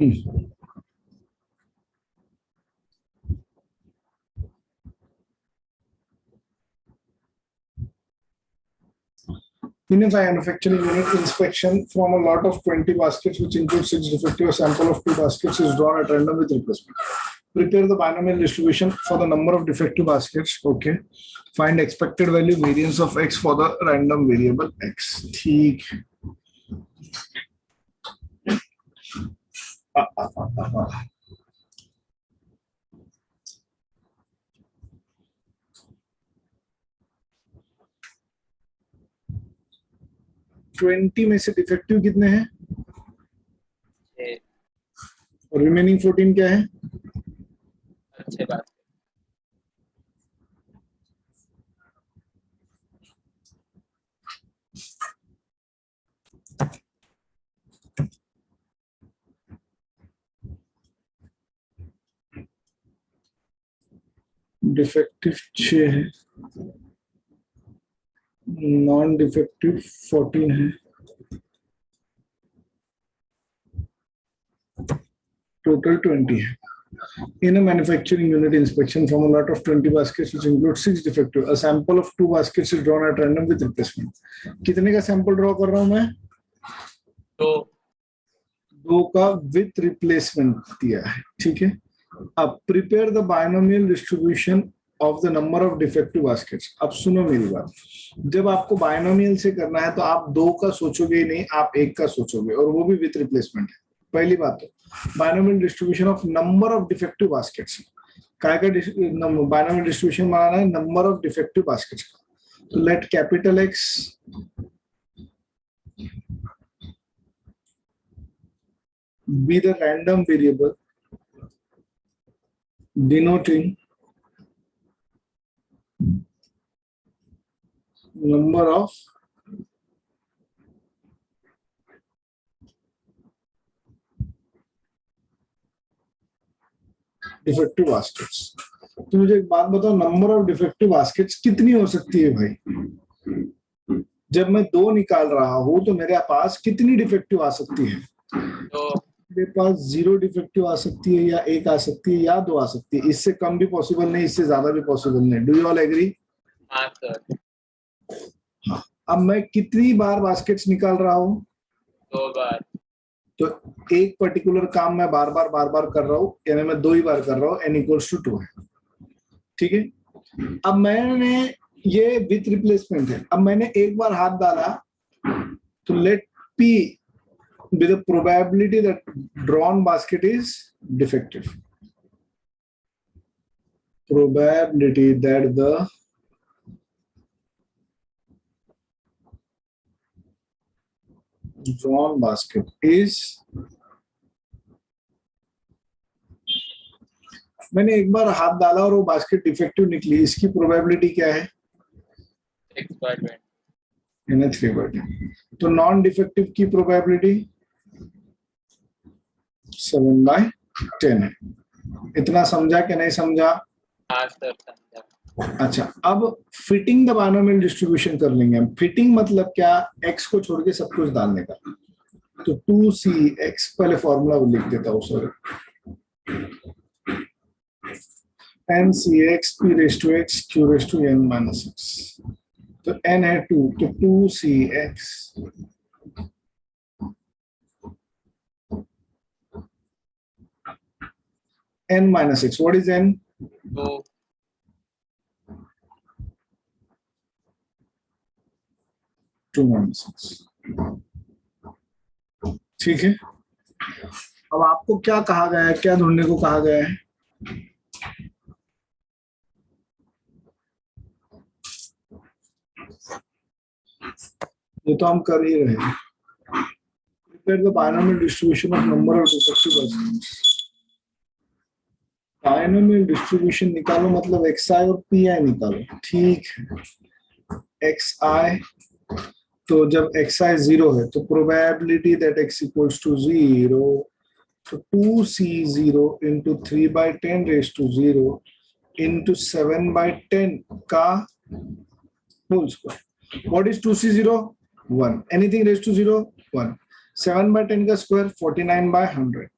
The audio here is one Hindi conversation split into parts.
In a manufacturing unit inspection, from a lot of 20 baskets, which include 6 defective, a sample of 2 baskets is drawn at random with replacement. Prepare the binomial distribution for the number of defective baskets. Okay. Find expected value variance of x for the random variable x. ठीक. 20 में से डिफेक्टिव कितने हैं? और रिमेनिंग 14 क्या है? अच्छी बात. डिफेक्टिव 6 है, नॉन डिफेक्टिव 14 है, total 20 है. In a manufacturing unit inspection, from a lot of 20 baskets which include 6 defective, a sample of 2 baskets is drawn at random with replacement. कितने का सैंपल ड्रॉ कर रहा हूं मैं? 2 का विथ रिप्लेसमेंट दिया है. ठीक है. अब prepare the binomial distribution of the number of defective baskets. अब सुनो मेरी बात, जब आपको बायनोमियल से करना है तो आप 2 का सोचोगे ही नहीं, आप 1 का सोचोगे, और वो भी विथ रिप्लेसमेंट है. पहली बात है binomial distribution of number of defective baskets. काय का बायनोमियल डिस्ट्रीब्यूशन बनाना है? नंबर ऑफ डिफेक्टिव बास्केट्स का. तो let capital x be the random variable denoting number of defective baskets. तो मुझे एक बात बताओ, नंबर ऑफ डिफेक्टिव बास्केट्स कितनी हो सकती है भाई? जब मैं 2 निकाल रहा हूं तो मेरे पास कितनी डिफेक्टिव आ सकती है? मेरे पास 0 डिफेक्टिव आ सकती है, या 1 आ सकती है, या 2 आ सकती है. इससे कम भी पॉसिबल नहीं, इससे ज्यादा भी पॉसिबल नहीं. Do you all agree? हाँ सर. हाँ. अब मैं कितनी बार बास्केट्स निकाल रहा हूँ? 2 बार. तो एक पर्टिकुलर काम मैं बार बार कर रहा हूँ, यानी मैं 2 ही बार कर रहा हूँ. n = 2 है. ठीक है. अब मैंने ये विथ रिप्लेसमेंट है. अब मैंने एक बार हाथ डाला, तो late P be the probability that drawn basket is defective. Probability that the drawn basket is. मैंने एक बार हाथ डाला और वो बास्केट डिफेक्टिव निकली, इसकी प्रोबेबिलिटी क्या है? 6/20. 3/10. तो नॉन डिफेक्टिव की प्रोबेबिलिटी 7/10 है. इतना समझा कि नहीं समझा? हाँ सर समझा. अच्छा, अब फिटिंग द बायनोमियल डिस्ट्रीब्यूशन कर लेंगे हम. फिटिंग मतलब क्या? x को छोड़ के सब कुछ डालने का. तो 2cx, पहले फॉर्मूला लिख देता हूँ सर. n(cx) p⁻x q⁻n-x. तो n है 2, तो 2cx n-x. What is n? 2. 2-6. ठीक है. अब आपको क्या कहा गया है, क्या ढूंढने को कहा गया है? ये तो हम कर ही रहे हैं. Prepare the binomial distribution of number of defective baskets. Binomial distribution निकालो मतलब xi और pi निकालो. ठीक है. xi, तो जब xi 0 है तो प्रोबेबिलिटी दैट x = 0, तो 2c0 into 3/10⁻0 into 7/10 का whole square. What is 2c0? 1. Anything raised to 0? 1. 7/10 का स्क्वायर 49/100.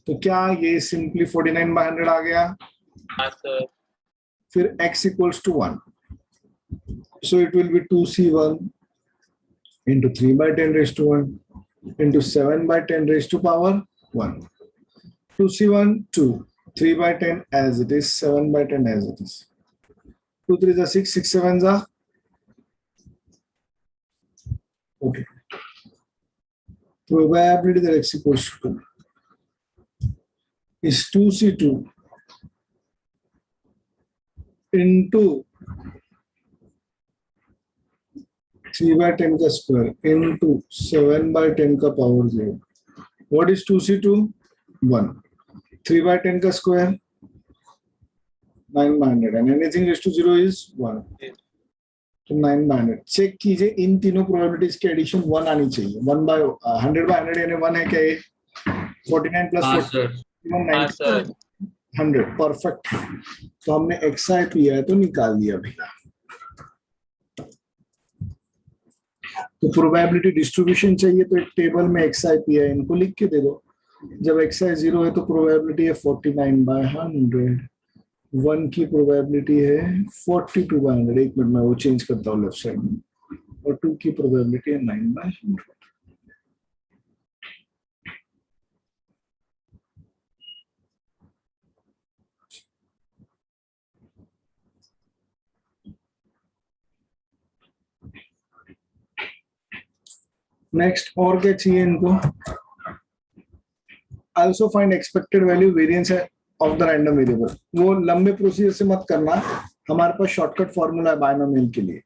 तो क्या ये सिंपली 49/100 आ गया? हाँ सर। फिर x equals to 1. So it will be 2c1 into 3 by 10 raised to 1 into 7 by 10 raised to power 1. 2c1 2, 3 by 10 as it is, 7 by 10 as it is. 2 3s are 6, 6 7s are okay. Probability that x equals to 2 is 2c2 into 3 by 10 का square into 7 by 10 का power 0. What is 2c2? 1. 3 by 10 का square 9/100 and anything raised to 0 is 1. तो 9/100 चेक कीजिए, इन तीनों प्रोबेबिलिटीज की एडिशन 1 आनी चाहिए. 1/100 यानी 1 है क्या? ये 49 प्लस हाँ 40 सर। हाँ सर। 100 परफेक्ट. तो हमने XI PI तो निकाल दिया भैया. तो प्रोबेबिलिटी डिस्ट्रीब्यूशन चाहिए तो एक टेबल में XI PI इनको लिख के दे दो. जब XI 0 है तो प्रोबेबिलिटी है 49/100. 1 की प्रोबेबिलिटी है 42/100. एक मिनट में वो चेंज करता हूँ लेफ्ट साइड में. और 2 की प्रोबेबिलिटी है 9/100. नेक्स्ट और क्या चाहिए इनको? also find expected value variance of the random variable. वो लंबे प्रोसीजर से मत करना, हमारे पास शॉर्टकट फॉर्मूला है बायनोमियल के लिए.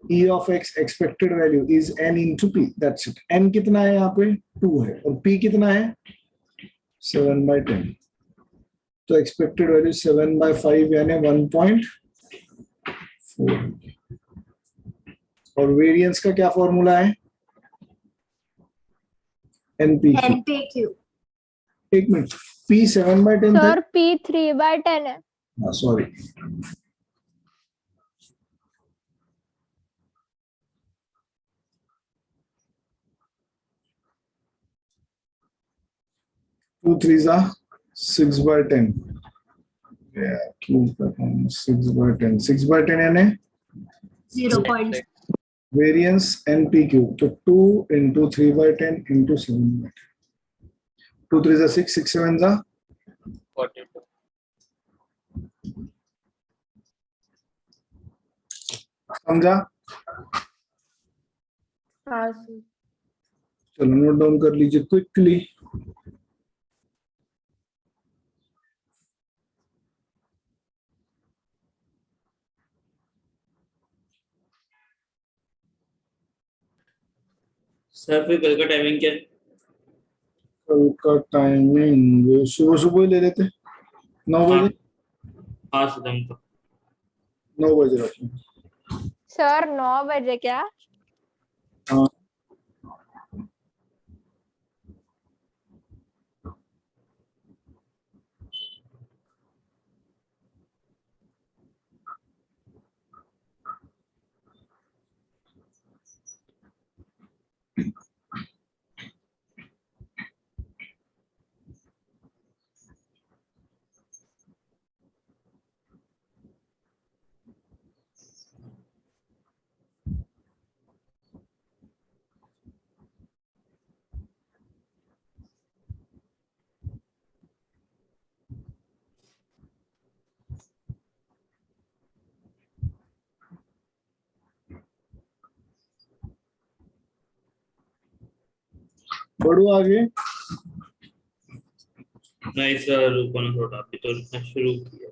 E of x expected value is n into p. That's it. n कितना है यहाँ पे? 2 है. और p कितना है? 7/10. तो expected value 7/5 यानी 1.4. और वेरिएंस का क्या फॉर्मूला है? NPQ. NPQ. एक मिनट, p 7/10 था. सर P 3/10 है. हाँ sorry. Two threes are 6/10. Yeah, cube 6/10. 6/10 यानी 0.6. Variance NPQ. तो 2 into 3/10 into 7/10. 2 3s are 6, 6 7s are 42. समझा? हाँ सर. चलो नोट डाउन कर लीजिए क्विकली. सर फिर कल का टाइमिंग क्या है? कल का टाइमिंग सुबह सुबह ही ले लेते. 9 बजे. हाँ सदम का 9 बजे रखें. सर 9 बजे क्या? हाँ. बढ़ो आगे. नहीं सर, रुको ना थोड़ा, अभी तो शुरू किया.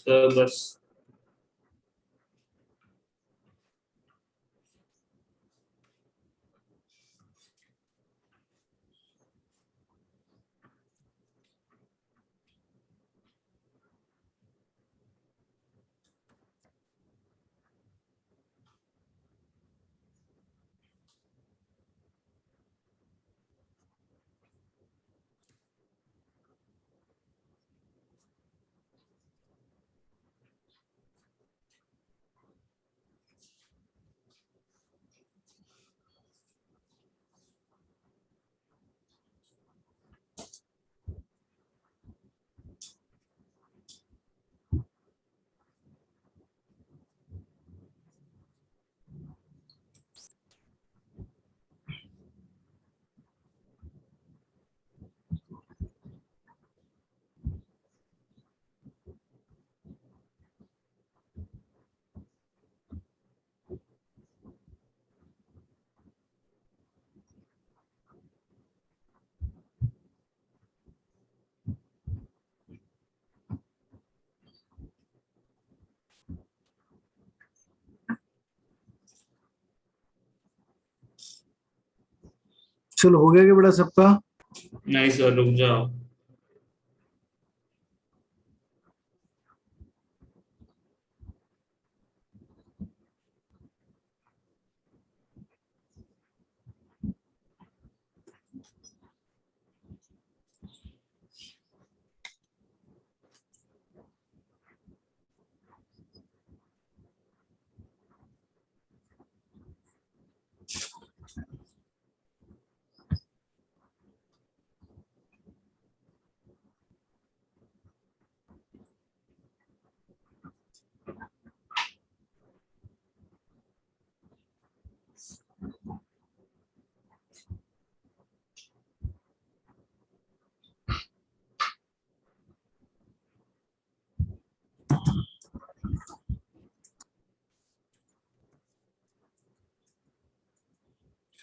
सर बस चलो हो गया क्या बेटा सबका? नहीं सर, रुक जाओ।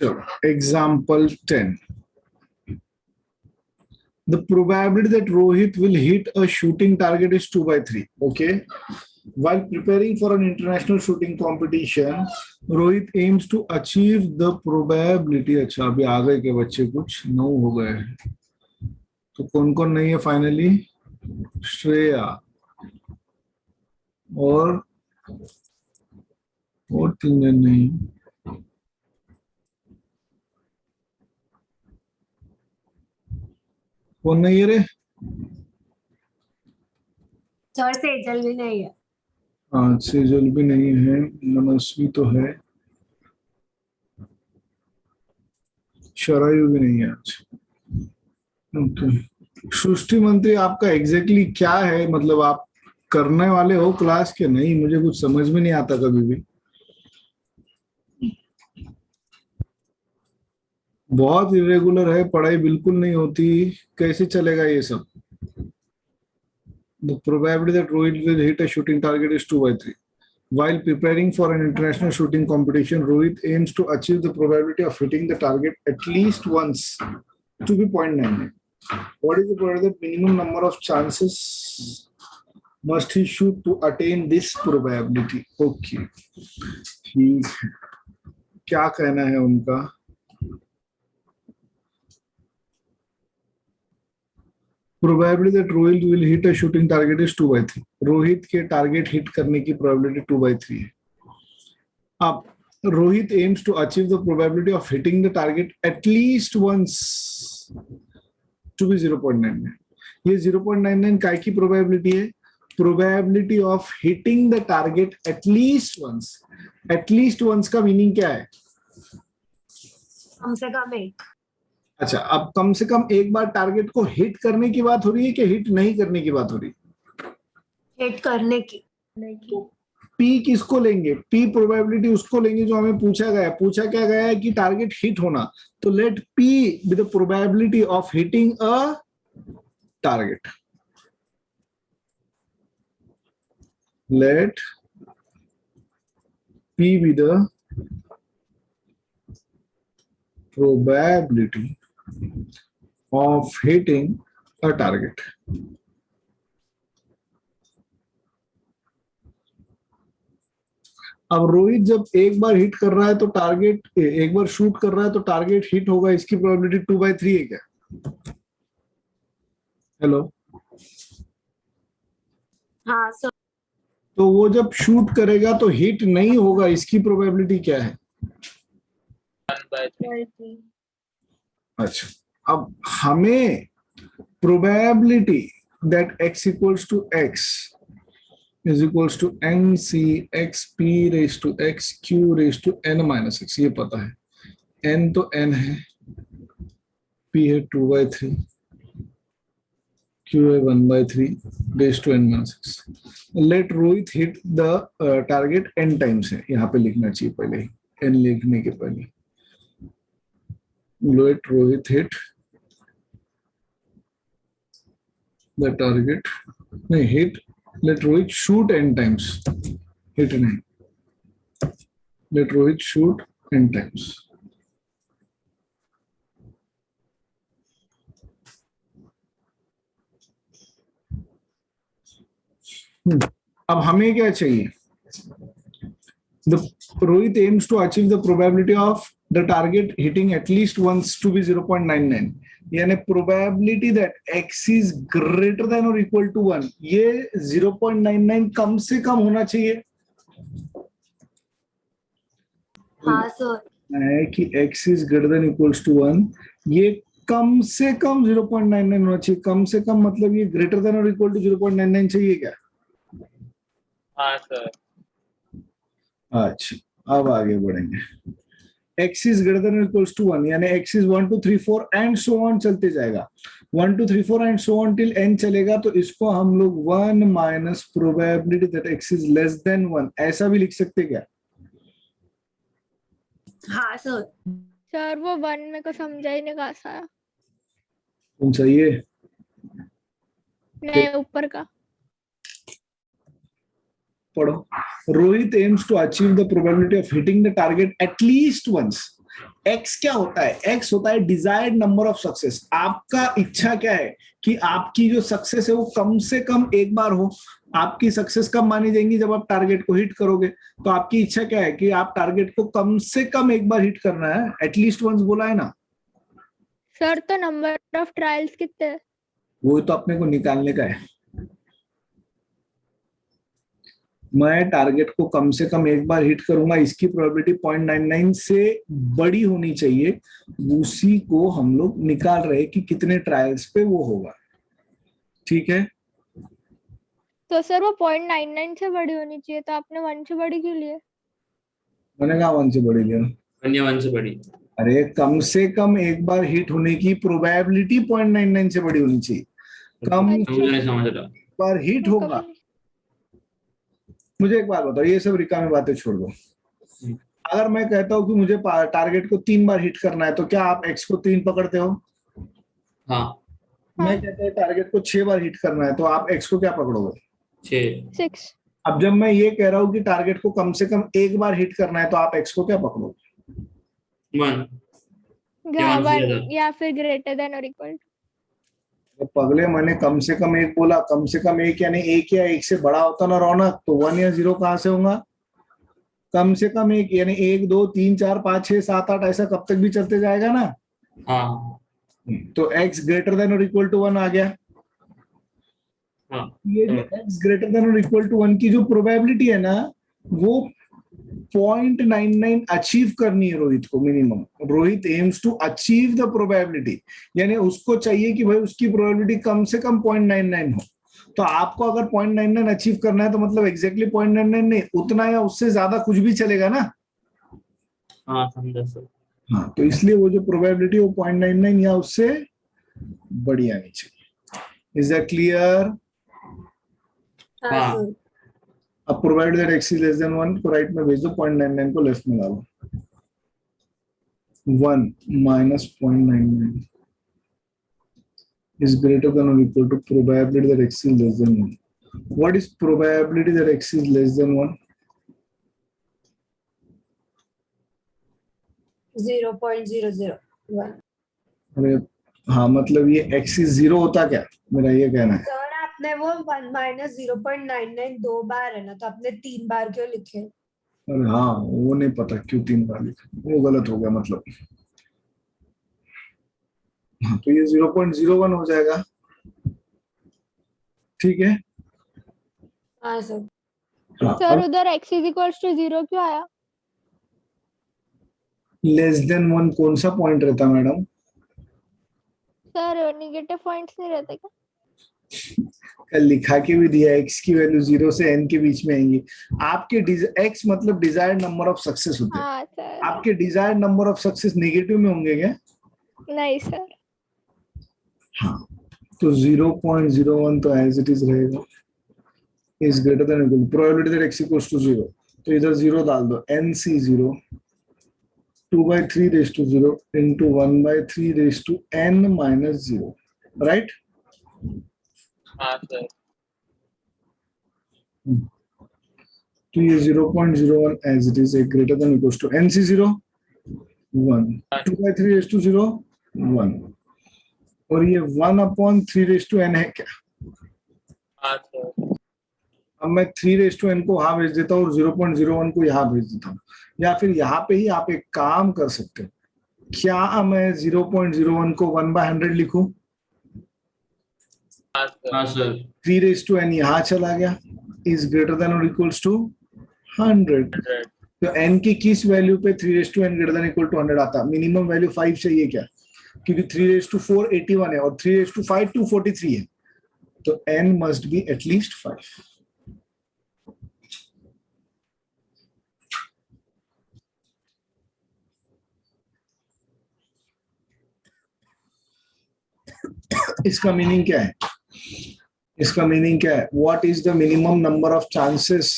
Sure. Example 10. The probability that Rohit will hit a shooting target is 2/3. Okay. While preparing for an international shooting competition, Rohit aims to achieve the probability. अच्छा अभी आ गए के बच्चे कुछ 9 हो गए हैं. तो कौन कौन नहीं है फाइनली? श्रेया और 3 जन नहीं. कौन नहीं है रे? सर सेजल भी नहीं है। हाँ सेजल भी नहीं है, मनस्वी तो है, शरायु भी नहीं है आज. ओके. सृष्टि मंत्री आपका एग्जैक्टली क्या है, मतलब आप करने वाले हो क्लास के? नहीं, मुझे कुछ समझ में नहीं आता कभी भी. बहुत इरेगुलर है, पढ़ाई बिल्कुल नहीं होती, कैसे चलेगा ये सब? The probability that Rohit will hit a shooting target is 2/3. While preparing for an international shooting competition, Rohit aims to achieve the probability of hitting the target at least once to be 0.99. What is the probability that minimum number of chances must he shoot to attain this probability? Okay. ठीक है. क्या कहना है उनका? Probability that Rohit will hit a shooting target is 2/3. Rohit के टारगेट हिट करने की प्रोबेबिलिटी 2/3 है. अब Rohit aims to achieve the probability of hitting the target at least once to be 0.99. ये 0.99 काय की प्रोबेबिलिटी है? Probability of hitting the target at least once. At least once का मीनिंग क्या है? कम से कम एक. अच्छा, अब कम से कम एक बार टारगेट को हिट करने की बात हो रही है कि हिट नहीं करने की बात हो रही है? हिट करने की. पी किसको लेंगे? पी प्रोबेबिलिटी उसको लेंगे जो हमें पूछा गया है. पूछा क्या गया है कि टारगेट हिट होना, तो let P be the probability of hitting a target. Let P be the probability of hitting a target. अब रोहित जब एक बार हिट कर रहा है तो टारगेट, एक बार शूट कर रहा है तो टारगेट हिट होगा, इसकी प्रोबेबिलिटी 2/3 है क्या? हेलो. हाँ सर. तो वो जब शूट करेगा तो हिट नहीं होगा, इसकी प्रोबेबिलिटी क्या है? 1/3. अच्छा, अब हमें probability that x equals to x is equals to nc x p raised to x q raised to n minus x, ये पता है. n तो n है, p है 2/3, q है 1/3 raised to n minus x. Let Rohit hit the target n times है, यहाँ पे लिखना चाहिए पहले ही, n लिखने के पहले. Let Rohit hit the target. नहीं, hit. Let Rohit shoot n times. Hit नहीं. Let Rohit shoot n times. अब हमें क्या चाहिए? The Rohit aims to achieve the probability of the target hitting at least once to be 0.99, यानी probability that x is greater than or equal to 1, ये 0.99 कम से कम होना चाहिए हाँ सर है कि x is greater than equals to 1, ये कम से कम 0.99 होना चाहिए। कम से कम मतलब ये greater than or equal to 0.99 चाहिए क्या? हाँ सर। अच्छा, अब आगे बढ़ेंगे। x is greater than or equals to 1, यानी x is 1 2 3 4 and so on चलते जाएगा। 1 2 3 4 and so on till n चलेगा, तो इसको हम लोग 1 minus probability that x is less than 1 ऐसा भी लिख सकते क्या? हाँ सर। सर वो 1 मेरे को समझा ही नहीं कहाँ से आया। कौन सा ये? नहीं ऊपर का। पढ़ो। Rohit aims to achieve the probability of hitting the target at least once. x क्या होता है? x होता है desired number of success. आपका इच्छा क्या है कि आपकी जो सक्सेस है वो कम से कम एक बार हो। आपकी सक्सेस कब मानी जाएंगी? जब आप टारगेट को हिट करोगे। तो आपकी इच्छा क्या है कि आप टारगेट को कम से कम एक बार हिट करना है। एटलीस्ट वंस बोला है ना। सर तो नंबर ऑफ ट्रायल्स कितने हैं? वो तो अपने को निकालने का है। मैं टारगेट को कम से कम एक बार हिट करूंगा, इसकी प्रोबेबिलिटी 0.99 से बड़ी होनी चाहिए। उसी को हम लोग निकाल रहे कि कितने ट्रायल्स पे वो होगा। ठीक है, तो सर वो 0.99 से बड़ी होनी चाहिए, तो आपने 1 से बड़ी क्यों लिए? मैंने कहा 1 से बड़ी लिया। अन्य 1 से बड़ी। अरे कम से कम एक बार हिट होने की प्रोबेबिलिटी 0.99 से बड़ी होनी चाहिए। कम मुझे नहीं समझ रहा। बार हिट होगा। मुझे एक बात बताओ, ये सब रिकामी बातें छोड़ दो। अगर मैं कहता हूँ कि मुझे टारगेट को 3 बार हिट करना है, तो क्या आप एक्स को 3 पकड़ते हो? हाँ। मैं कहता हूँ टारगेट को 6 बार हिट करना है, तो आप एक्स को क्या पकड़ोगे? 6। अब जब मैं ये कह रहा हूँ कि टारगेट को कम से कम एक बार हिट करना है, तो आप एक्स को क्या पकड़ोगे? 1 या फिर ग्रेटर देन और इक्वल। तो पगले, मैंने कम से कम एक बोला। कम से कम एक यानी एक या एक से बड़ा होता ना रौनक, तो 1 या 0 कहां से होगा? कम से कम एक यानी 1 2 3 4 5 6 7 8 ऐसा कब तक भी चलते जाएगा ना। हाँ। तो x ग्रेटर देन और इक्वल टू 1 आ गया। हाँ। ये जो x ग्रेटर देन और इक्वल टू 1 की जो प्रोबेबिलिटी है ना, वो 0.99 अचीव करनी है रोहित को minimum. Rohit aims to achieve the probability, यानी उसको चाहिए कि भाई उसकी प्रोबेबिलिटी कम से कम 0.99 हो। तो आपको अगर 0.99 अचीव करना है, तो मतलब एग्जैक्टली 0.99 नहीं, उतना या उससे ज्यादा कुछ भी चलेगा ना। हाँ समझा सर। हाँ, तो इसलिए वो जो प्रोबेबिलिटी वो 0.99 या उससे बड़ी आनी चाहिए। Is that clear? हाँ सर। अब provide that x is less than 1 को राइट में भेज दो, 0.99 को लेफ्ट में डालो। 1 minus 0.99 is greater than or equal to probability that x is less than 1. What is probability that x is less than 1? 0.001। अरे हाँ, मतलब ये x is 0 होता क्या? मेरा ये कहना है। सर आपने वो 1 माइनस 0.99 2 बार है ना, तो आपने 3 बार क्यों लिखे? अरे हाँ, वो नहीं पता क्यों 3 बार लिखा, वो गलत हो गया मतलब। हाँ, तो ये 0.01 हो जाएगा। ठीक है। हाँ सर। सर उधर x इज इक्वल टू 0 क्यों आया? लेस देन 1 कौन सा पॉइंट रहता मैडम? सर नेगेटिव पॉइंट्स नहीं रहते क्या? कल लिखा के भी दिया, x की वैल्यू 0 से n के बीच में आएंगी। आपके x मतलब डिजायर्ड नंबर ऑफ सक्सेस होते हैं। हाँ सर। आपके desired number of success negative में होंगे क्या? नहीं सर। हाँ, तो 0.01 तो एज इट इज रहेगा। Is greater than equal probability that x equals to 0, तो इधर 0 डाल दो। nc0 2/3 raised to 0 into 1/3 raised to n minus 0, right? हाँ सर। तो ये 0.01 as it is greater than equals to nc0 1 2/3 raised to 0 1, और ये 1/3 raised to n है क्या? हाँ सर। अब मैं 3:n को वहां भेज देता हूँ और 0.01 को यहाँ भेज देता हूँ, या फिर यहाँ पे ही आप एक काम कर सकते हो, क्या मैं 0.01 को 1/100 लिखूं? हाँ सर। हाँ सर। 3:n यहाँ चला गया, इज ग्रेटर देन और इक्वल्स टू 100। 100। तो n की किस वैल्यू पे 3:n greater than equal to 100 आता? मिनिमम वैल्यू 5 चाहिए क्या? क्योंकि 3:4 81 है और 3:5 243 है, तो n मस्ट बी एटलीस्ट 5। इसका मीनिंग क्या है? इसका मीनिंग क्या है? What is the minimum number of chances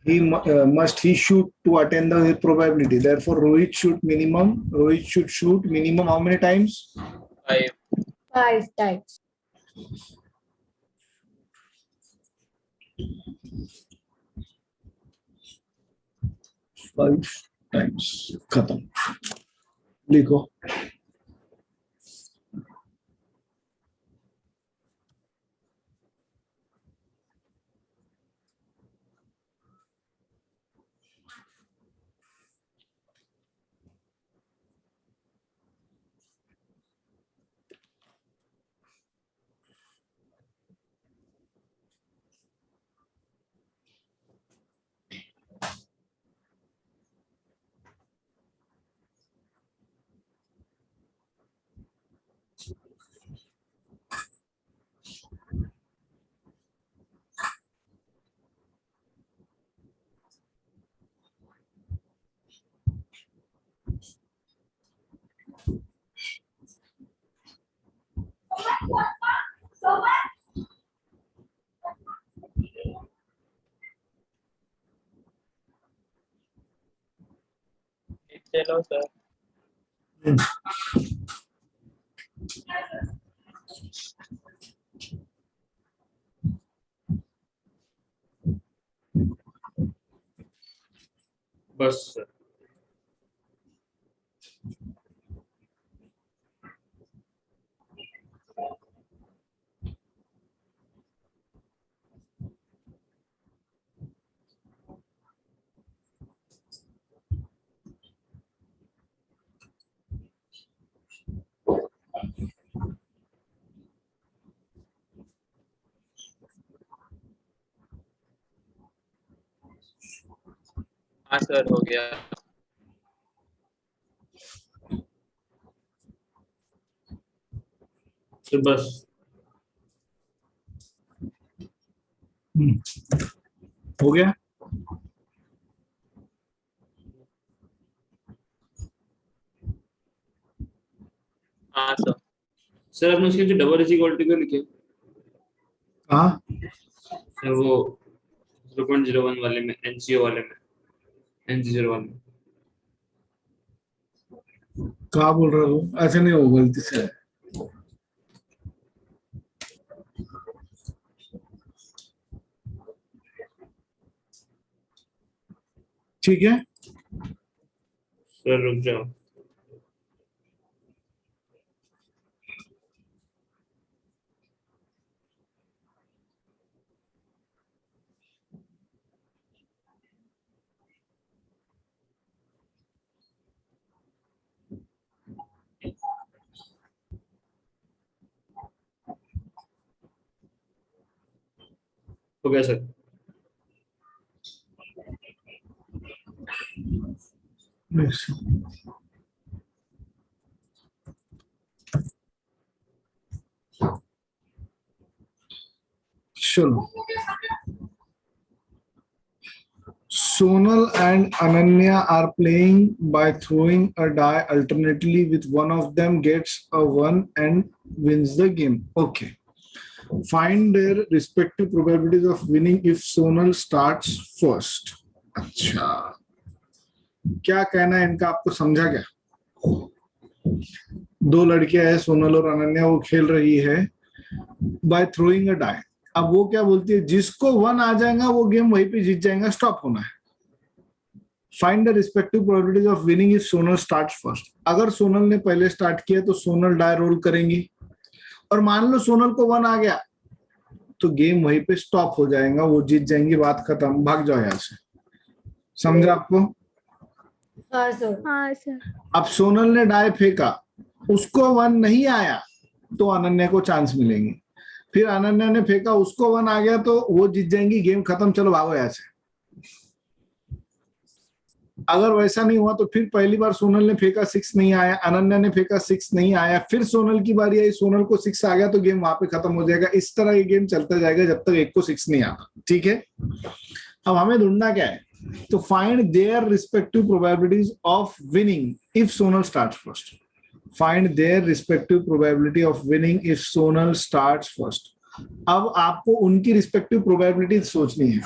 he shoot to attain the probability? Therefore Rohit should shoot minimum how many times? 5. 5 times. Five times. खत्म। लिखो। चलो सर। बस सर। हाँ सर, हो गया। तो बस हो गया। हाँ सर। सर आपने उसके जो डबल इज इक्वल टू क्यों लिखे? हाँ, सर वो 0.01 वाले में, NCO वाले में, NC01 में। कहाँ बोल रहा हूँ? ऐसे नहीं हो, गलती से है। ठीक है, सर रुक जाओ। हो गया सर। चलो, Sonal and Ananya are playing by throwing a die alternately with one of them gets a 1 and wins the game. Okay. Find their respective probabilities of winning if Sonal starts first. अच्छा, क्या कहना है इनका, आपको समझा क्या? दो लड़कियां हैं, सोनल और अनन्या, वो खेल रही है बाय थ्रोइंग अ डाई। अब वो क्या बोलती है, जिसको 1 आ जाएगा वो गेम वहीं पे जीत जाएगा, स्टॉप होना है। Find the respective probabilities of winning if Sonal start first. अगर सोनल ने पहले स्टार्ट किया तो सोनल डाई रोल करेंगी, और मान लो सोनल को 1 आ गया तो गेम वहीं पे स्टॉप हो जाएगा, वो जीत जाएंगे, बात खत्म, भाग जाओ यहाँ से। समझा आपको? हाँ सर। हाँ सर। अब सोनल ने डाई फेंका, उसको 1 नहीं आया तो अनन्या को चांस मिलेंगे। फिर अनन्या ने फेंका, उसको 1 आ गया तो वो जीत जाएंगी, गेम खत्म, चलो भागो यहाँ से। अगर वैसा नहीं हुआ तो फिर पहली बार सोनल ने फेंका, 6 नहीं आया, अनन्या ने फेंका, 6 नहीं आया, फिर सोनल की बारी आई, सोनल को 6 आ गया तो गेम वहां पे खत्म हो जाएगा। इस तरह ये गेम चलता जाएगा जब तक एक को 6 नहीं आता। ठीक है, अब हमें ढूंढना क्या है, तो find their respective probabilities of winning if Sonal starts first. Find their respective probability of winning if Sonal starts first. अब आपको उनकी रिस्पेक्टिव प्रोबेबिलिटी सोचनी है।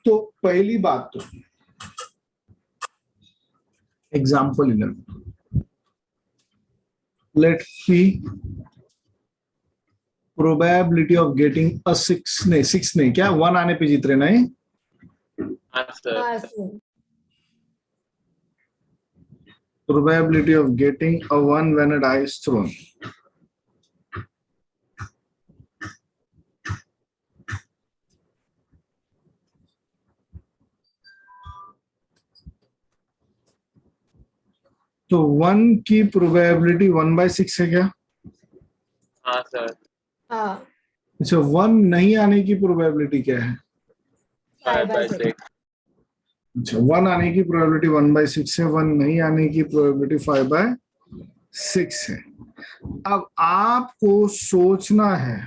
तो पहली बात तो example 11, let P probability of getting a 6 नहीं क्या 1 आने पे जीत रहे नहीं? हाँ सर। हाँ sir. Probability of getting a 1 when a die is thrown. तो 1 की प्रोबेबिलिटी 1/6 है क्या? हाँ सर। हाँ। अच्छा, 1 नहीं आने की प्रोबेबिलिटी क्या है? 5/6। अच्छा, 1 आने की प्रोबेबिलिटी 1/6 है, 1 नहीं आने की प्रोबेबिलिटी 5/6 है। अब आपको सोचना है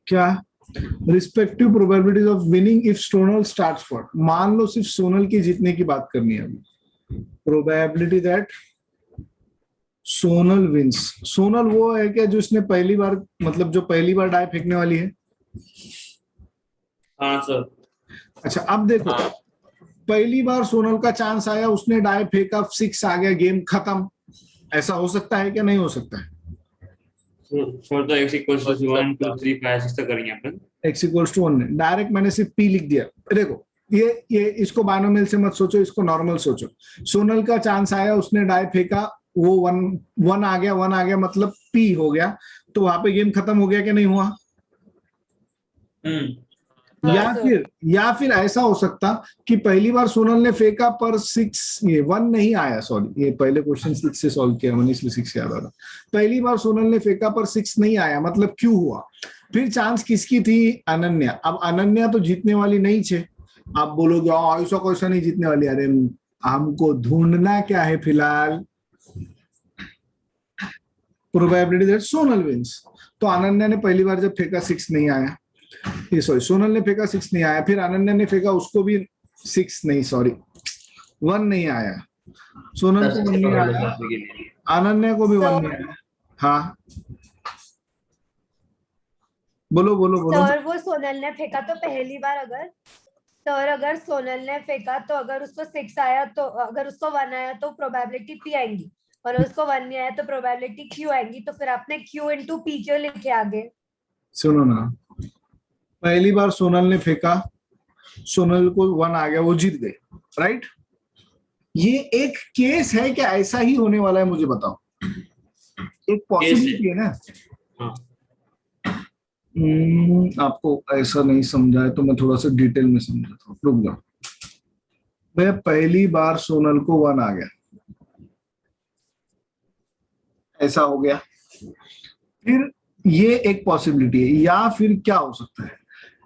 क्या, respective probabilities of winning if Sonal starts first. मान लो सिर्फ सोनल की जीतने की बात करनी है अभी। Probability that Sonal wins. Sonal वो है क्या जो इसने पहली बार, मतलब जो पहली बार डाई फेंकने वाली है? हाँ सर। अच्छा, अब देखो, हाँ। पहली बार सोनल का चांस आया, उसने डाई फेंका, 6 आ गया, गेम खत्म। ऐसा हो सकता है क्या? नहीं हो सकता है। For the x equals to 1 2 3 5 6 तक करेंगे अपन। x equals to 1 डायरेक्ट मैंने सिर्फ p लिख दिया। देखो, ये इसको बाइनोमियल से मत सोचो, इसको नॉर्मल सोचो। सोनल का चांस आया, उसने डाई फेंका, वो 1 आ गया, 1 आ गया मतलब p हो गया, तो वहां पे गेम खत्म हो गया कि नहीं हुआ? या फिर ऐसा हो सकता कि पहली बार सोनल ने फेंका पर 1 नहीं आया। सॉरी, ये पहले क्वेश्चन 6 से सॉल्व किया मैंने, इसलिए 6 याद आ रहा। पहली बार सोनल ने फेंका पर 6 नहीं आया, मतलब क्यों हुआ? फिर चांस किसकी थी? अनन्या। अब अनन्या तो जीतने वाली नहीं छे। आप बोलोगे ऐसा कैसा नहीं जीतने वाली? अरे हमको ढूंढना क्या है फिलहाल? Probability that Sonal wins. तो अनन्या ने पहली बार जब फेंका 6 नहीं आया, ये सॉरी, सोनल ने फेंका 6 नहीं आया, फिर अनन्या ने फेंका, उसको भी 6 नहीं, सॉरी 1 नहीं आया, सोनल को 1 नहीं आया, अनन्या को भी 1 नहीं आया। हाँ बोलो बोलो बोलो। सर वो सोनल ने फेंका तो पहली बार अगर सोनल ने फेंका तो अगर उसको 6 आया तो, अगर उसको 1 आया तो प्रोबेबिलिटी p आएंगी, और उसको 1 नहीं आया तो प्रोबेबिलिटी q आएंगी। तो फिर आपने q into p क्यों लिखे आगे? सुनो ना, पहली बार सोनल ने फेंका, सोनल को 1 आ गया, वो जीत गए, राइट? ये एक केस है क्या ऐसा ही होने वाला है? मुझे बताओ, एक पॉसिबिलिटी है ना। हाँ। आपको ऐसा नहीं समझा है तो मैं थोड़ा सा डिटेल में समझाता हूँ, रुक जाओ। मैं पहली बार सोनल को 1 आ गया, ऐसा हो गया, फिर ये एक पॉसिबिलिटी है। या फिर क्या हो सकता है,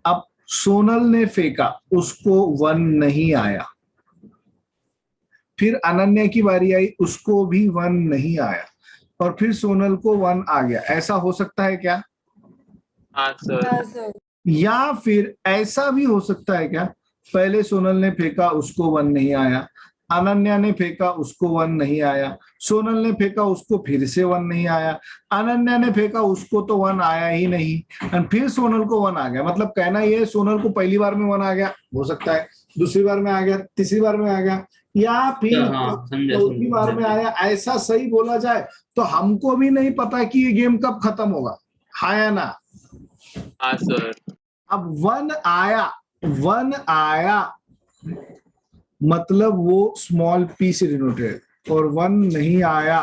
अब सोनल ने फेंका, उसको 1 नहीं आया, फिर अनन्या की बारी आई, उसको भी 1 नहीं आया, और फिर सोनल को 1 आ गया। ऐसा हो सकता है क्या? हाँ सर। या फिर ऐसा भी हो सकता है क्या, पहले सोनल ने फेंका, उसको 1 नहीं आया, अनन्या ने फेंका, उसको 1 नहीं आया, सोनल ने फेंका, उसको फिर से 1 नहीं आया, अनन्या ने फेंका, उसको तो 1 आया ही नहीं, और फिर सोनल को 1 आ गया। मतलब कहना ये, सोनल को पहली बार में 1 आ गया, हो सकता है दूसरी बार में आ गया, तीसरी बार में आ गया, या फिर चौथी बार में आया। ऐसा सही बोला जाए तो हमको भी नहीं पता कि ये गेम कब खत्म होगा, हाँ या ना? हाँ सर। अब 1 आया मतलब वो स्मॉल p से डिनोटेड, और 1 नहीं आया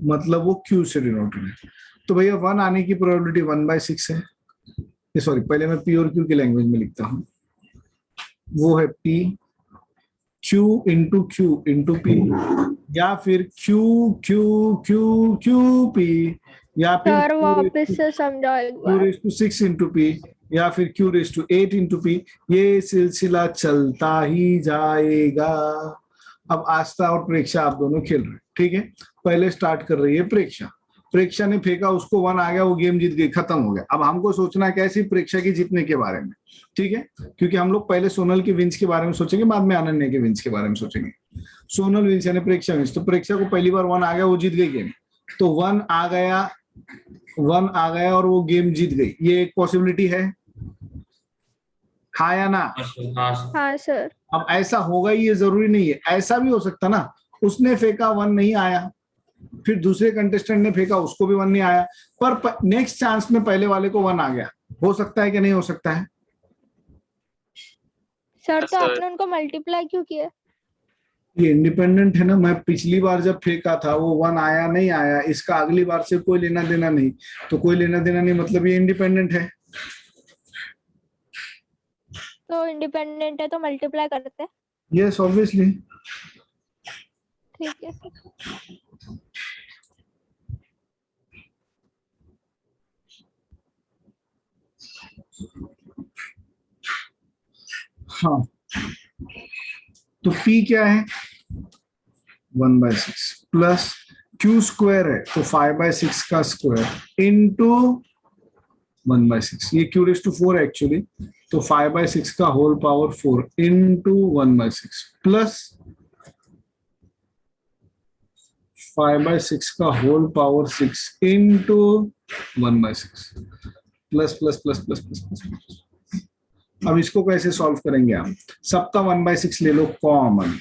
मतलब वो Q से डिनोटेड है। तो भैया 1 आने की प्रोबेबिलिटी 1/6 है। सॉरी, पहले मैं P और Q की लैंग्वेज में लिखता हूँ। वो है P, Q इंटू P, या फिर Q Q Q Q P, या फिर सर वापस से समझाओ एक Q बार। रेज टू 6 इंटू P, या फिर Q raise to 8 into P। ये सिलसिला चलता ही जाएगा। अब आस्था और प्रेक्षा आप दोनों खेल रहे हैं, ठीक है। पहले स्टार्ट कर रही है प्रेक्षा। प्रेक्षा ने फेंका, उसको 1 आ गया, वो गेम जीत गई, खत्म हो गया। अब हमको सोचना है कैसी प्रेक्षा की जीतने के बारे में, ठीक है। क्योंकि हम लोग पहले सोनल की विंस के बारे में सोचेंगे, बाद में अनन्या के विंस के बारे में सोचेंगे। सोनल विंस यानी प्रेक्षा विंस, तो प्रेक्षा को पहली बार 1 आ गया, वो जीत गई गेम। तो 1 आ गया और वो गेम जीत गई, ये एक पॉसिबिलिटी है, हाँ या ना? हाँ सर, हाँ सर। हाँ सर। अब ऐसा होगा ही, ये जरूरी नहीं है, ऐसा भी हो सकता ना, उसने फेंका 1 नहीं आया, फिर दूसरे कंटेस्टेंट ने फेंका, उसको भी 1 नहीं आया, पर नेक्स्ट चांस में पहले वाले को 1 आ गया। हो सकता है कि नहीं हो सकता है? सर तो सर। आपने उनको मल्टीप्लाई क्यों किया? ये इंडिपेंडेंट है ना। मैं पिछली बार जब फेंका था वो 1 आया नहीं आया, इसका अगली बार से कोई लेना देना नहीं। तो कोई लेना देना नहीं मतलब ये इंडिपेंडेंट है। तो इंडिपेंडेंट है तो मल्टीप्लाई करते हैं। Yes obviously. ठीक है सर। हाँ, तो P क्या है? 1/6 प्लस Q स्क्वायर है, तो 5/6 का स्क्वायर इंटू 1/6। ये Q रेज टू 4 एक्चुअली, तो 5/6 का होल पावर 4 इंटू 1/6 प्लस 5/6 का whole power 6 into 1/6 plus plus plus plus plus plus. अब इसको कैसे सॉल्व करेंगे आप? सबका 1/6 ले लो common.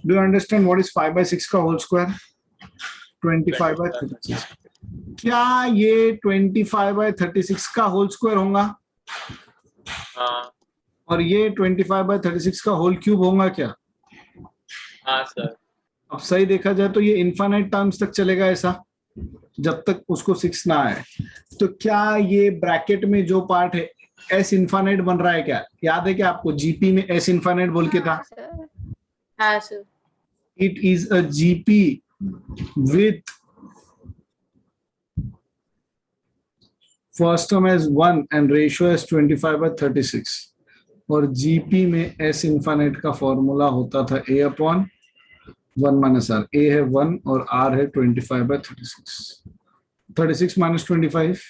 Do you understand what is 5/6 का होल स्क्वायर? 25/36। क्या ये 25/36 का होल स्क्वायर होगा? हाँ। और ये 25/36 का होल क्यूब होगा क्या? हाँ सर। अब सही देखा जाए तो ये इनफाइनाइट टर्म्स तक चलेगा ऐसा, जब तक उसको 6 ना आए। तो क्या ये ब्रैकेट में जो पार्ट है एस इनफाइनाइट बन रहा है क्या? याद है क्या आपको जीपी में एस इनफाइनाइट बोल के था? हाँ सर। हाँ sir. It is a GP with first term as 1 and ratio as 25/36। और जीपी में एस इनफाइनाइट का फॉर्मूला होता था a/1 - r। a है 1 और r है 25/36। 36 - 25,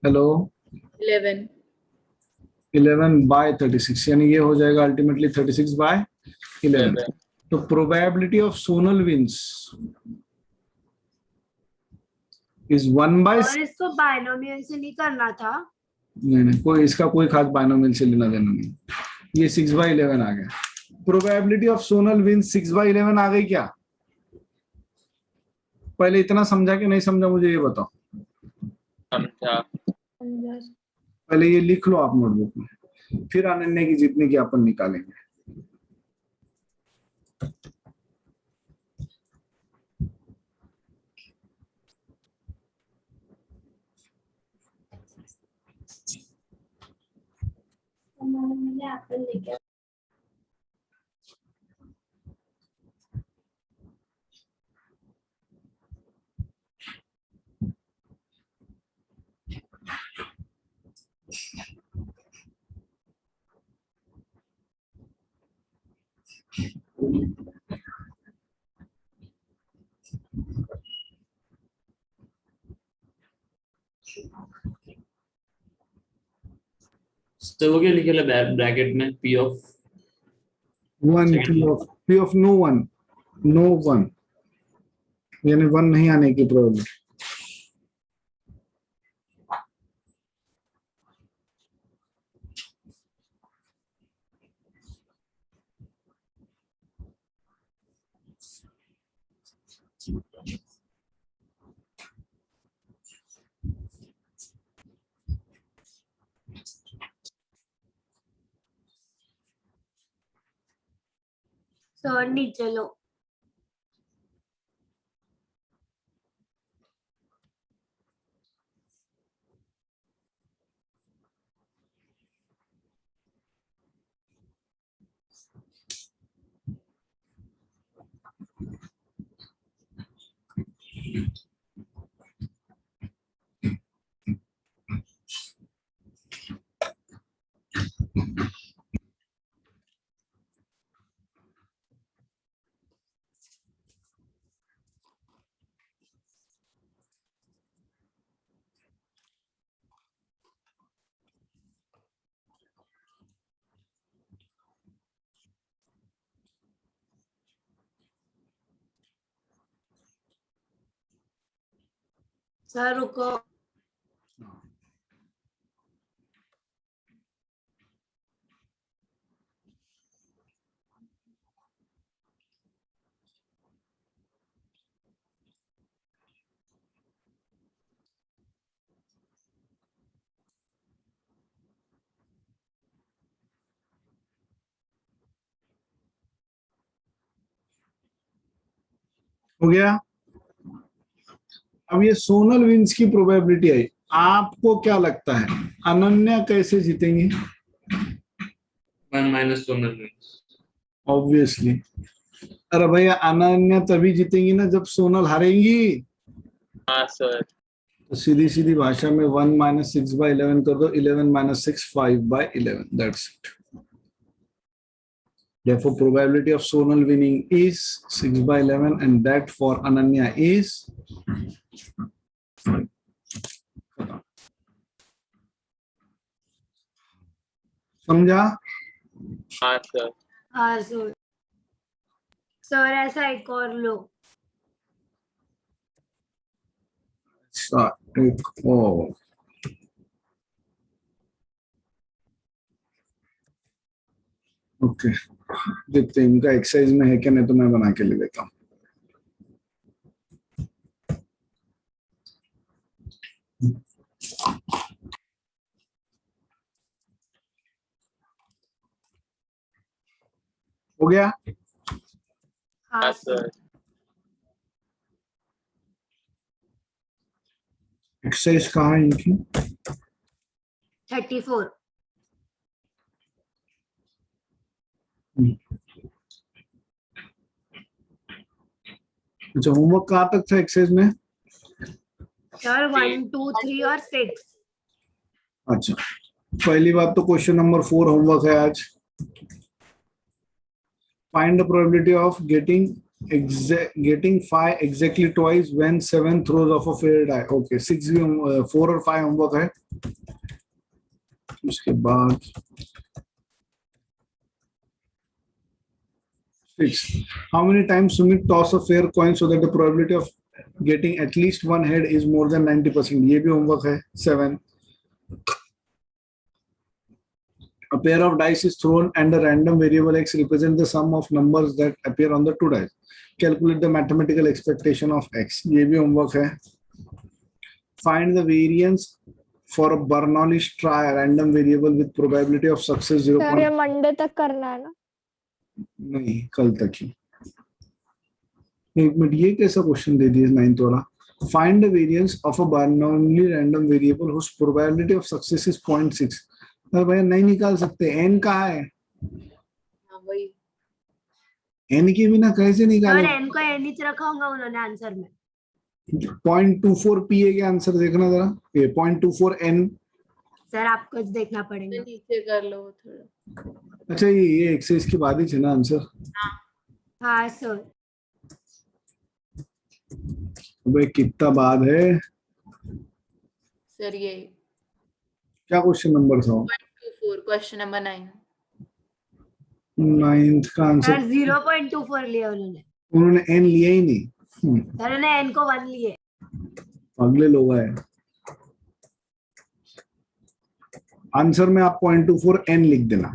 हेलो, 11। 11/36, यानी ये हो जाएगा अल्टीमेटली 36/11। तो probability of Sonal wins is 1/6। और इसको बायनोमियल से नहीं करना था। नहीं, कोई इसका कोई खास बायनोमियल से लेना देना नहीं, ये 6/11 आ गया। प्रोबेबिलिटी ऑफ सोनल विंस 6/11 आ गई क्या? पहले इतना समझा कि नहीं समझा मुझे ये बताओ। समझा। पहले ये लिख लो आप नोटबुक में, फिर अनन्या की जीतने की अपन निकालेंगे। तो वो क्या लिखे ब्रैकेट में P of 1 P of no one, यानी 1 नहीं आने की प्रोबेबिलिटी। सर नीचे लो। सर रुको, हो गया। अब ये सोनल विंस की प्रोबेबिलिटी आई, आपको क्या लगता है अनन्या कैसे जीतेंगी? 1 minus Sonal wins. ऑब्वियसली। अरे भैया अनन्या तभी जीतेंगी ना जब सोनल हारेंगी। हाँ सर। तो सीधी सीधी भाषा में 1 minus 6/11 कर दो, 11 minus 6 5/11, that's it. Therefore probability of Sonal winning is 6/11 and that for Ananya is 5. समझा? हाँ सर। हाँ सर। सर ऐसा एक और लो, अच्छा एक और, ओके देखते हैं इनका एक्सरसाइज में है क्या, नहीं तो मैं बना के ले लेता हूँ। हो गया? हाँ हाँ सर। सर। एक्सरसाइज कहाँ है इनकी? 34। अच्छा होमवर्क कहाँ तक था एक्सरसाइज में? सर 1 2 3 और 6। अच्छा पहली बात तो क्वेश्चन नंबर 4 होमवर्क है आज। Find the probability of getting 5 exactly twice when 7 throws of a fair die. Okay 6 भी 4 और 5 होमवर्क है। उसके बाद 6 how many times Sumit toss a fair coin so that the probability of getting at least one head is more than 90%. ये भी होमवर्क है। 7 a pair of dice is thrown and the random variable x represents the sum of numbers that appear on the two dice. Calculate the mathematical expectation of x. ये भी होमवर्क है। Find the variance for a Bernoulli's trie random variable with probability of success 0. Sir ये मंडे तक करना है ना? नहीं कल तक ही। एक मिनट ये कैसा क्वेश्चन दे दिया 9th वाला? Find the variance of a Bernoulli random variable whose probability of success is 0.6. अरे भैया नहीं निकाल सकते, n कहाँ है? हाँ वही। n के बिना कैसे सर निकाले? n को n ही रखा होगा उन्होंने आंसर में। 0.24 pa के आंसर देखना जरा, ये 0.24 n। सर आपको देखना पड़ेगा। नीचे कर लो थोड़ा। अच्छा ये एक्सरसाइज के बाद ही है ना आंसर? हाँ सर। अबे कितना बाद है? सर ये क्या क्वेश्चन नंबर था? 124 क्वेश्चन नंबर 9। 9th का आंसर सर 0.24 लिया उन्होंने। उन्होंने n लिया ही नहीं। सर उन्होंने n को 1 लिए। अगले लोग आए। आंसर में आप 0.24 n लिख देना,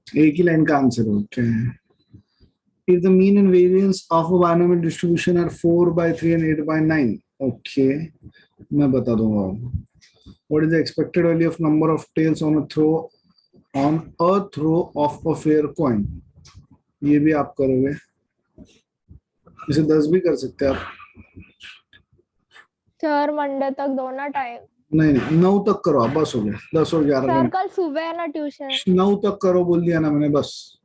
एक ही लाइन का आंसर होता है। If the mean and variance of a binomial distribution are 4/3 and 8/9, okay, मैं बता दूंगा। What is the expected value of number of tails on a throw of a fair coin? ये भी आप करोगे, इसे 10 भी कर सकते हैं आप। सर मंडे तक दो ना टाइम। नहीं 9 तक करो आप, बस हो गया। 10 और 11 सर कल सुबह है ना ट्यूशन। 9 तक करो बोल दिया ना मैंने, बस।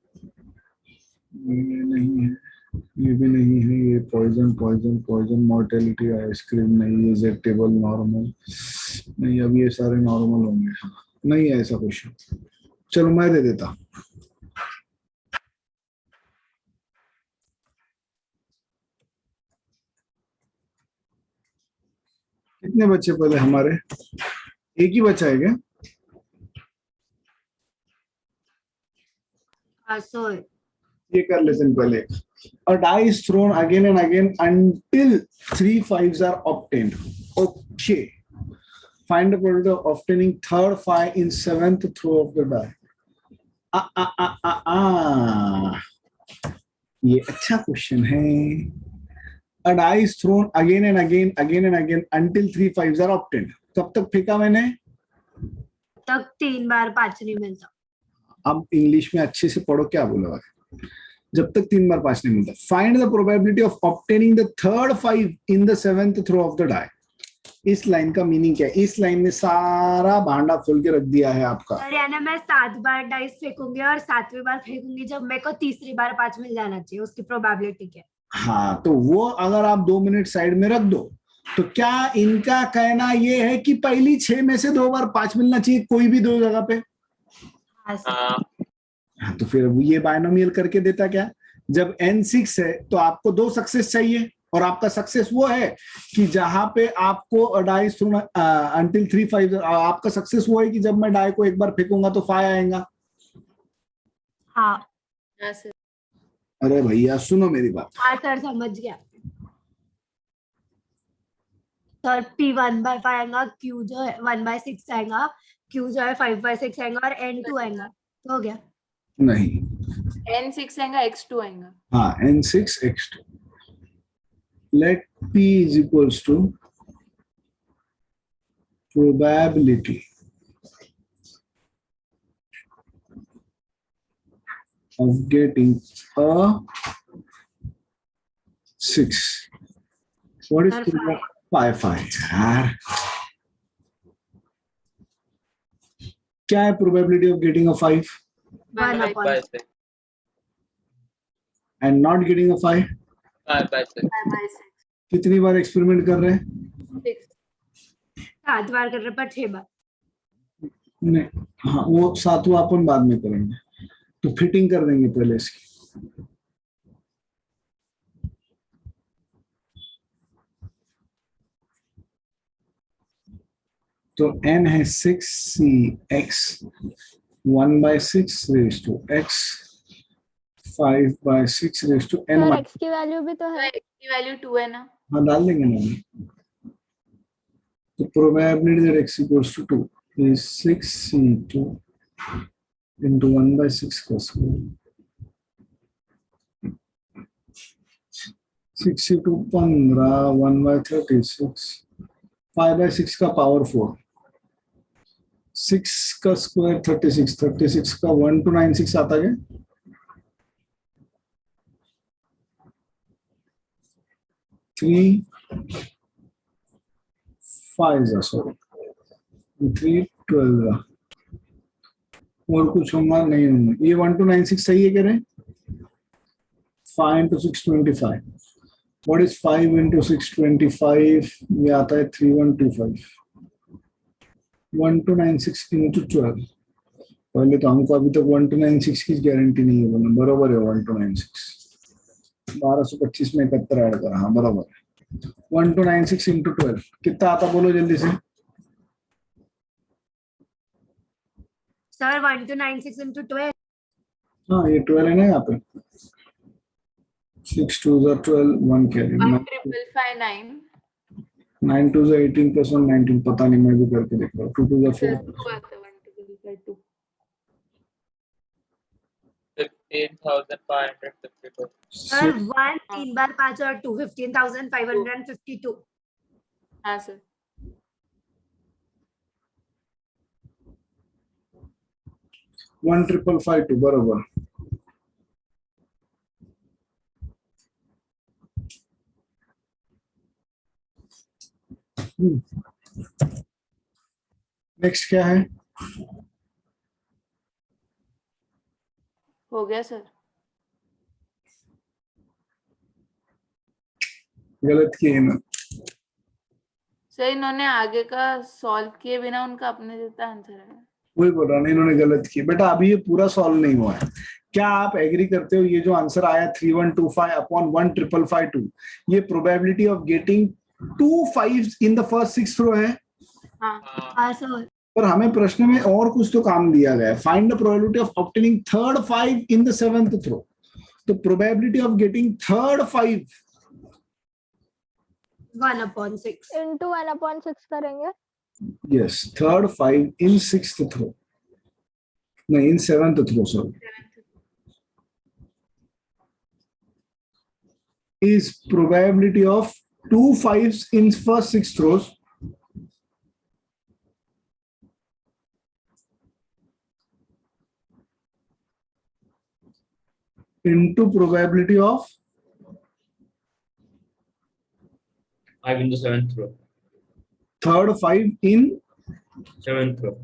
ये नहीं है, ये भी नहीं है, ये पॉइजन मॉर्टेलिटी आइसक्रीम नहीं, ये जेड टेबल नॉर्मल नहीं, अब ये सारे नॉर्मल होंगे। नहीं है ऐसा क्वेश्चन। चलो मैं दे देता। कितने बच्चे पहले हमारे? एक ही बच्चा है क्या? हाँ सर। ये कर लेते हैं पहले. A die is thrown again and again until 3 5s are obtained. Okay. Find the probability of obtaining third 5 in 7th throw of the die. ये अच्छा क्वेश्चन है. A die is thrown again and again until 3 5s are obtained. कब तक फेंका मैंने? तक 3 बार 5 नहीं मिलता. अब इंग्लिश में अच्छे से पढ़ो क्या बोला है. जब तक 3 बार 5 नहीं मिलता. Find the probability of obtaining the third 5 in the 7th throw of the die. इस लाइन का मीनिंग क्या है? इस लाइन में सारा भांडा खोल के रख दिया है आपका. सर यानी मैं 7 बार डाइस फेंकूंगी और 7वीं बार फेंकूंगी जब मेरे को तीसरी बार 5 मिल जाना चाहिए. उसकी प्रोबेबिलिटी क्या है? हाँ, तो वो अगर आप 2 मिनट साइड में रख दो तो क्या इनका कहना ये है कि पहली 6 में से 2 बार 5 मिलना चाहिए कोई भी 2 जगह पे? हाँ सर. हाँ, तो फिर ये बायनोमियल करके देता क्या? जब n6 है तो आपको 2 सक्सेस चाहिए और आपका सक्सेस वो है कि जहां पे आपको डाइस थ्रू अंटिल 3 5. आपका सक्सेस वो है कि जब मैं डाई को एक बार फेंकूंगा तो 5 आएगा. हाँ. हाँ सर. अरे भैया सुनो मेरी बात. हाँ सर समझ गया. सर P 1/5 आएगा, Q जो है 1/6 आएगा, Q जो है 5/6 आएगा और N2 आएगा. तो हो गया. नहीं. N6 आएगा, X2 आएगा. हाँ, n6 x2. Let P is equals to probability of getting a 6. What is Sir, 5 यार? क्या है probability of getting a 5 1 upon 5/6. and not getting a 5? 5/6. 5/6. कितनी बार एक्सपेरिमेंट कर रहे हैं? 6. 7 बार कर रहे पर 6 बार. नहीं, हाँ वो 7वां अपन बाद में करेंगे. तो फिटिंग कर देंगे पहले इसकी. तो n है 6c x 1/6 raised to x 5/6 raised to n. Sir x की वैल्यू भी तो तो है. X की वैल्यू 2 है ना. हाँ डाल देंगे ना. तो probability that x equals to 2 is 6c2 into 1/6 का स्क्वायर. 6c2 15 1/36 5/6 का पावर 4. 6 का स्क्वायर 36 का 1 to 96 आता है. Three 5s are sorry 3 12 और कुछ होगा नहीं होगा. ये 1 to 96 सही है कह रहे हैं. 5 into 6 25. What is 5 into 6 25? ये आता है 3125. 1 to 96 into 12. पहले तो हमको अभी तक 1 to 96 की गारंटी नहीं है. बोलना बराबर है 1 to 96. 1225 में 71 ऐड करा. हाँ बराबर है. 1 to 96 into 12 कितना आता बोलो जल्दी से. Sir 1 to 96 into 12. हाँ ये 12 है ना यहाँ पे. 6 2s are 12 1 carry 1,559. 9 2s are 18 plus 1 19. पता नहीं मैं भी करके देख रहा हूँ. 2 2s are 4. 2 आता है. 1,252. 15,552. सर 1 3 बार 5 और 2 15,552. हाँ सर. 1,552 बराबर. नेक्स्ट क्या है? हो गया सर. गलत किए ना. सर इन्होंने आगे का सॉल्व किए बिना उनका अपने जैसा आंसर है. वही बोल रहा ना इन्होंने गलत की. बेटा अभी ये पूरा सॉल्व नहीं हुआ है. क्या आप एग्री करते हो ये जो आंसर आया 3125 अपॉन 1,552 ये probability of getting 2 5s in the first 6 throw है? हाँ. हाँ सर. पर हमें प्रश्न में और कुछ तो काम दिया गया है. Find the probability of obtaining third 5 in the 7th throw. तो probability of getting third 5 1/6. into 1/6 करेंगे. yes third 5 in sixth throw, no in seventh throw, sorry, is probability of 2 5s in first 6 throws into probability of 5 in the seventh row. third 5 in Seventh row.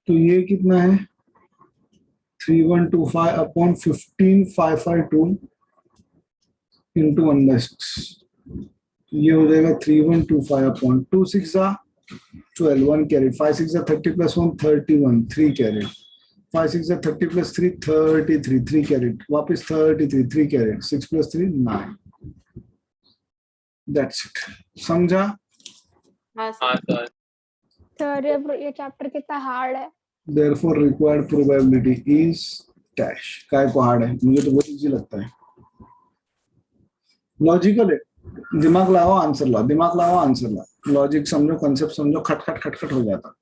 तो ये कितना है 3125 अपॉन 15552 इंटू 1/6, ये हो जाएगा 3125 upon 2 6 12 1 caret 5 6 30 plus 1 31 3 caret 5 6 30 plus 3 33 3 caret वापस 33 3 कैरेट 6 प्लस 3 9. That's it. समझा? हाँ हाँ सर. सर. सर ये चैप्टर कितना हार्ड है. therefore required probability is dash. काय को हार्ड है? मुझे तो बहुत इजी लगता है. लॉजिकल है. दिमाग लगाओ आंसर लाओ, दिमाग लगाओ आंसर लाओ, लॉजिक समझो, कंसेप्ट समझो, खट खट खट खट हो जाता.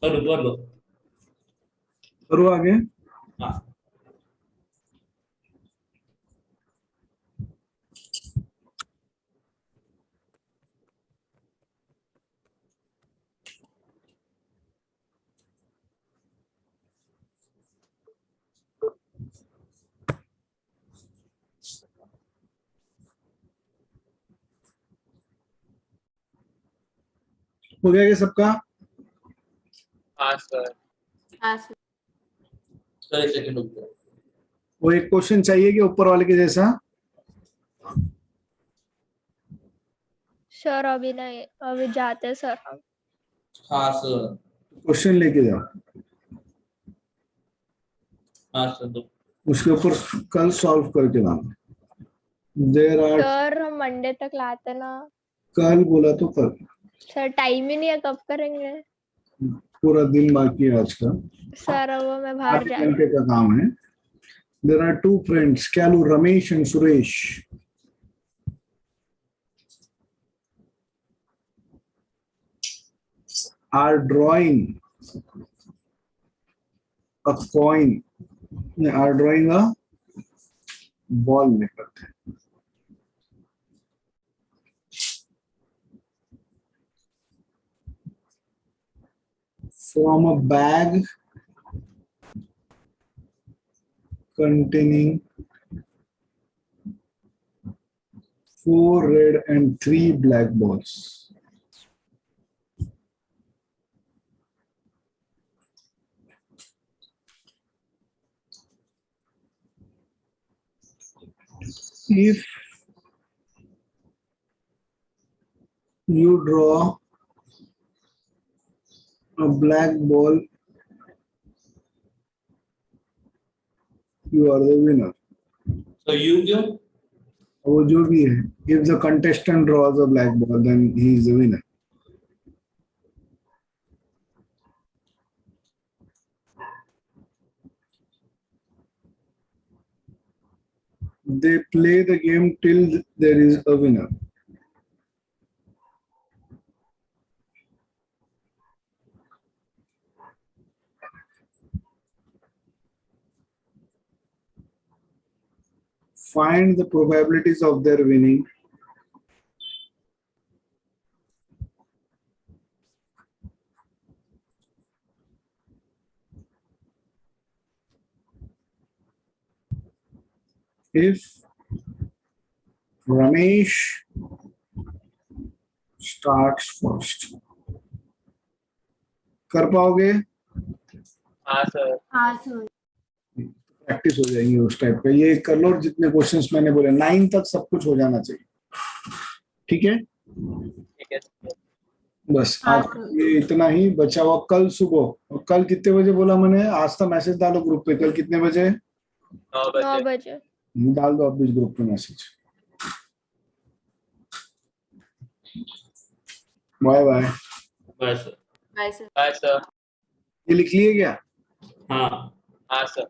कर लो. करो आगे. हाँ. हो गया क्या सबका? हाँ सर. हाँ सर. सर एक सेकंड रुक जाओ. वो एक क्वेश्चन चाहिए कि ऊपर वाले के जैसा? सर अभी नहीं, अभी जाते हैं सर हम. हाँ सर. क्वेश्चन लेके जाओ, हाँ सर. दो. उसके ऊपर कल सॉल्व करके लाना. There are. सर हम मंडे तक लाते ना. कल बोला तो कल. सर टाइम ही नहीं है, कब करेंगे. पूरा दिन बाकी है आज का. सर वो मैं बाहर 8 जा. घंटे का काम है. There are 2 friends, Kalu, Ramesh and Suresh. Are drawing a coin. Are drawing a ball लेकर थे. From a bag containing 4 red and 3 black balls. If you draw a black ball, you are the winner. So you क्यों? वो जो भी है, if the contestant draws a black ball, then he is the winner. they play the game till there is a winner. Find the probabilities of their winning. If Ramesh starts first, कर पाओगे? हाँ सर। हाँ सर। प्रैक्टिस हो जाएंगे उस टाइप का। ये कर लो जितने क्वेश्चंस मैंने बोले, 9 तक सब कुछ हो जाना चाहिए। ठीक है, ठीक है सर। बस हाँ आज सर। ये इतना ही बचा हुआ। कल सुबह, और कल कितने बजे बोला मैंने? आज का मैसेज डालो ग्रुप पे। कल कितने बजे? 9 9 बजे। बजे। डाल दो आप भी ग्रुप पे message. Bye bye. Bye sir. Bye sir. Bye sir. ये लिख लिए क्या? हाँ। हाँ सर।